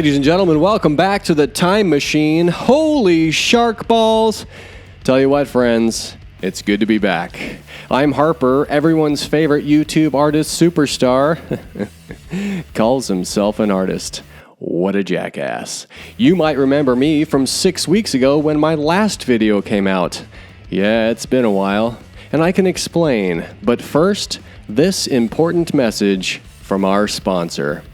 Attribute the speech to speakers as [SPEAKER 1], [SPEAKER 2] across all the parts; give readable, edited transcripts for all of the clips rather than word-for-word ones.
[SPEAKER 1] Ladies and gentlemen, welcome back to the Time Machine. Holy shark balls! Tell you what, friends, it's good to be back. I'm Harper, everyone's favorite YouTube artist superstar. Calls himself an artist. What a jackass. You might remember me from 6 weeks ago when my last video came out. Yeah, it's been a while, and I can explain. But first, this important message from our sponsor.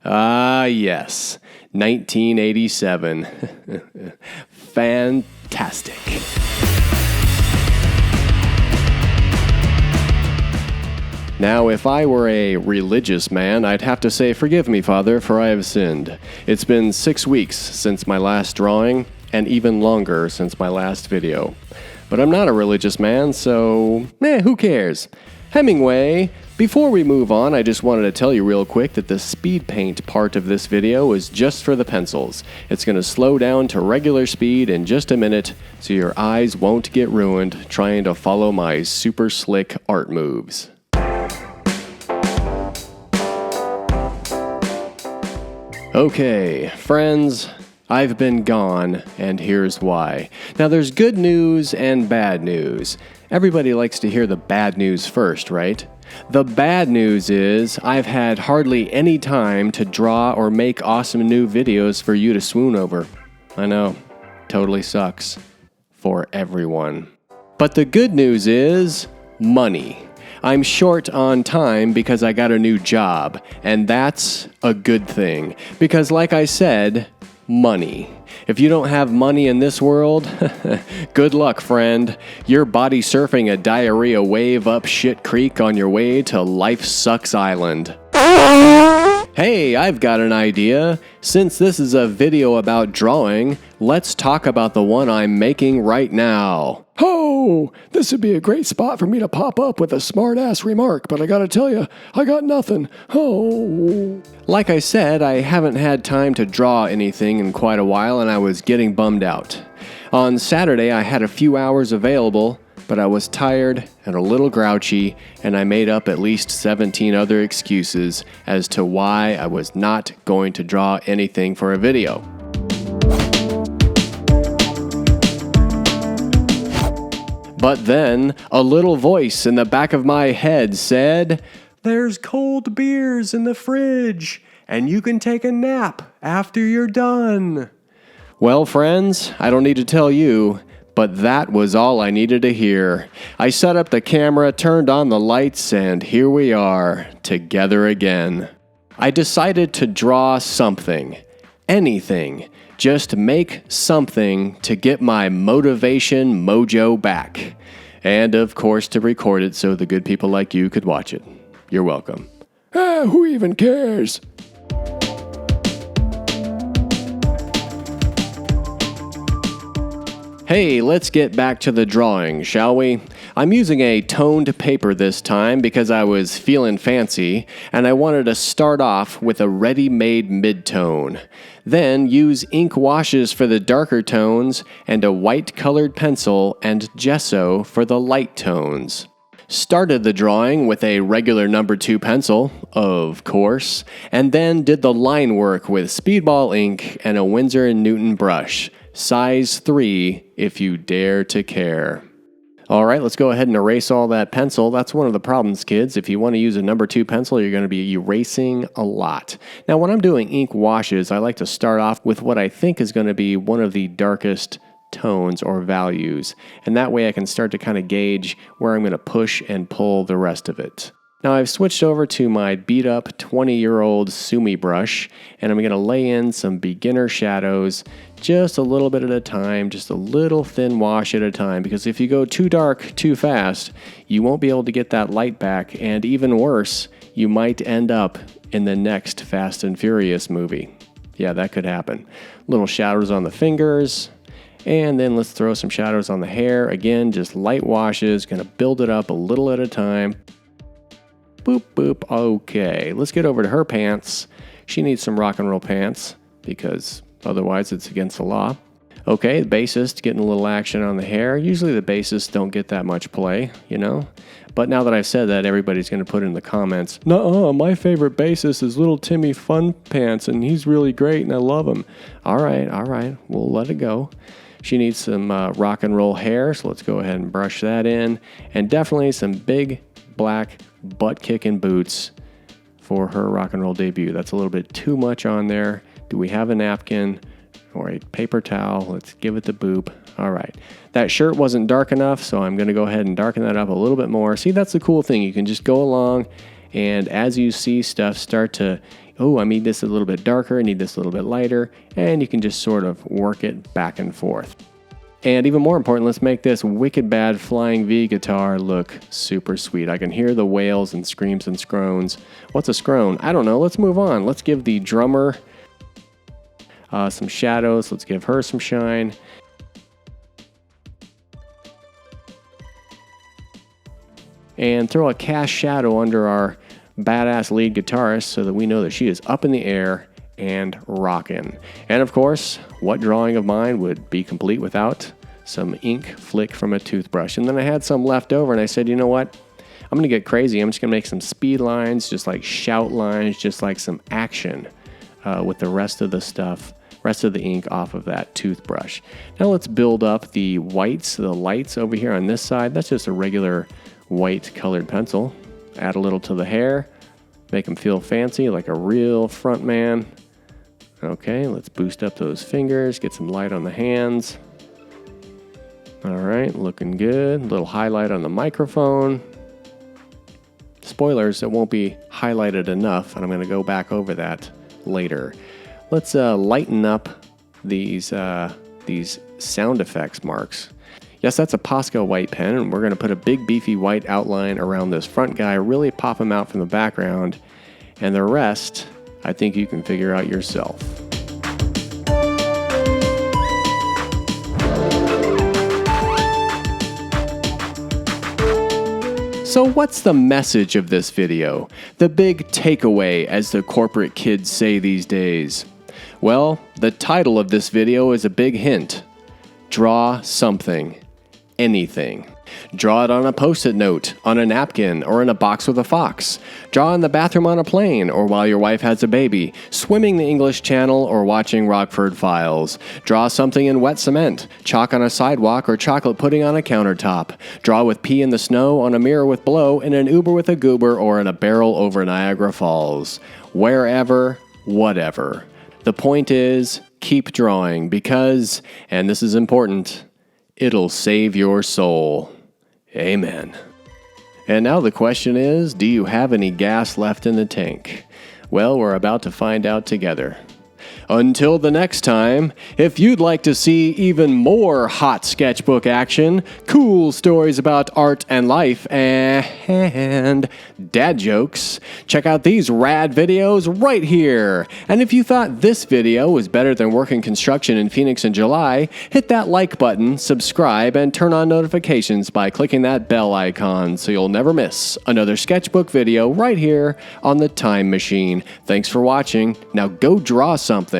[SPEAKER 1] Ah, yes. 1987. Fantastic. Now, if I were a religious man, I'd have to say, "Forgive me, Father, for I have sinned." It's been 6 weeks since my last drawing, and even longer since my last video. But I'm not a religious man, so, who cares? Hemingway, before we move on, I just wanted to tell you real quick that the speed paint part of this video is just for the pencils. It's going to slow down to regular speed in just a minute, so your eyes won't get ruined trying to follow my super slick art moves. Okay, friends, I've been gone, and here's why. Now, there's good news and bad news. Everybody likes to hear the bad news first, right? The bad news is I've had hardly any time to draw or make awesome new videos for you to swoon over. I know, totally sucks. For everyone. But the good news is money. I'm short on time because I got a new job, and that's a good thing. Because like I said, money. If you don't have money in this world, good luck, friend. You're body surfing a diarrhea wave up shit creek on your way to Life Sucks Island. Hey, I've got an idea. Since this is a video about drawing, let's talk about the one I'm making right now. Oh, this would be a great spot for me to pop up with a smart-ass remark, but I gotta tell you, I got nothing. Oh. Like I said, I haven't had time to draw anything in quite a while, and I was getting bummed out. On Saturday, I had a few hours available, but I was tired and a little grouchy, and I made up at least 17 other excuses as to why I was not going to draw anything for a video. But then, a little voice in the back of my head said, "There's cold beers in the fridge, and you can take a nap after you're done." Well, friends, I don't need to tell you, but that was all I needed to hear. I set up the camera, turned on the lights, and here we are, together again. I decided to draw something. Anything. Just make something to get my motivation mojo back. And of course to record it so the good people like you could watch it. You're welcome. Who even cares? Hey, let's get back to the drawing, shall we? I'm using a toned paper this time because I was feeling fancy, and I wanted to start off with a ready-made mid-tone. Then use ink washes for the darker tones, and a white-colored pencil and gesso for the light tones. Started the drawing with a regular number 2 pencil, of course, and then did the line work with Speedball ink and a Winsor & Newton brush. Size 3, if you dare to care. Alright, let's go ahead and erase all that pencil. That's one of the problems, kids. If you want to use a number 2 pencil, you're going to be erasing a lot. Now, when I'm doing ink washes, I like to start off with what I think is going to be one of the darkest tones or values. And that way I can start to kind of gauge where I'm going to push and pull the rest of it. Now I've switched over to my beat up 20-year-old Sumi brush, and I'm going to lay in some beginner shadows just a little bit at a time, just a little thin wash at a time, because if you go too dark too fast, you won't be able to get that light back, and even worse, you might end up in the next Fast and Furious movie. Yeah, that could happen. Little shadows on the fingers, and then let's throw some shadows on the hair. Again, just light washes, going to build it up a little at a time. Boop, boop. Okay, let's get over to her pants. She needs some rock and roll pants because otherwise it's against the law. Okay, the bassist getting a little action on the hair. Usually the bassists don't get that much play, you know? But now that I've said that, everybody's going to put in the comments, "Nuh-uh, my favorite bassist is Little Timmy Funpants, and he's really great, and I love him." All right, we'll let it go. She needs some rock and roll hair, so let's go ahead and brush that in. And definitely some big black butt-kicking boots for her rock and roll debut. That's a little bit too much on there. Do we have a napkin or a paper towel? Let's give it the boop. All right. That shirt wasn't dark enough, so I'm going to go ahead and darken that up a little bit more. See, that's the cool thing. You can just go along, and as you see stuff start to, oh, I need this a little bit darker, I need this a little bit lighter, and you can just sort of work it back and forth. And even more important, let's make this wicked bad flying V guitar look super sweet. I can hear the wails and screams and scrones. What's a scrone? I don't know. Let's move on. Let's give the drummer some shadows. Let's give her some shine. And throw a cast shadow under our badass lead guitarist so that we know that she is up in the air and rocking. And of course, what drawing of mine would be complete without some ink flick from a toothbrush? And then I had some left over and I said, you know what? I'm going to get crazy. I'm just going to make some speed lines, just like shout lines, just like some action with the rest of the stuff, rest of the ink off of that toothbrush. Now let's build up the whites, the lights over here on this side. That's just a regular white colored pencil. Add a little to the hair, make them feel fancy like a real front man. Okay, let's boost up those fingers, get some light on the hands. All right, looking good. Little highlight on the microphone. Spoilers, it won't be highlighted enough, and I'm going to go back over that later. Let's lighten up these sound effects marks. Yes, that's a Posca white pen, and we're going to put a big beefy white outline around this front guy, really pop him out from the background, and the rest, I think you can figure out yourself. So what's the message of this video? The big takeaway, as the corporate kids say these days? Well, the title of this video is a big hint. Draw something. Anything. Draw it on a post-it note, on a napkin, or in a box with a fox. Draw in the bathroom on a plane, or while your wife has a baby, swimming the English Channel, or watching Rockford Files. Draw something in wet cement, chalk on a sidewalk, or chocolate pudding on a countertop. Draw with pee in the snow, on a mirror with blow, in an Uber with a goober, or in a barrel over Niagara Falls. Wherever, whatever. The point is, keep drawing because, and this is important, it'll save your soul. Amen. And now the question is, do you have any gas left in the tank? Well, we're about to find out together. Until the next time, if you'd like to see even more hot sketchbook action, cool stories about art and life, and dad jokes, check out these rad videos right here. And if you thought this video was better than working construction in Phoenix in July, hit that like button, subscribe, and turn on notifications by clicking that bell icon so you'll never miss another sketchbook video right here on the Time Machine. Thanks for watching. Now go draw something.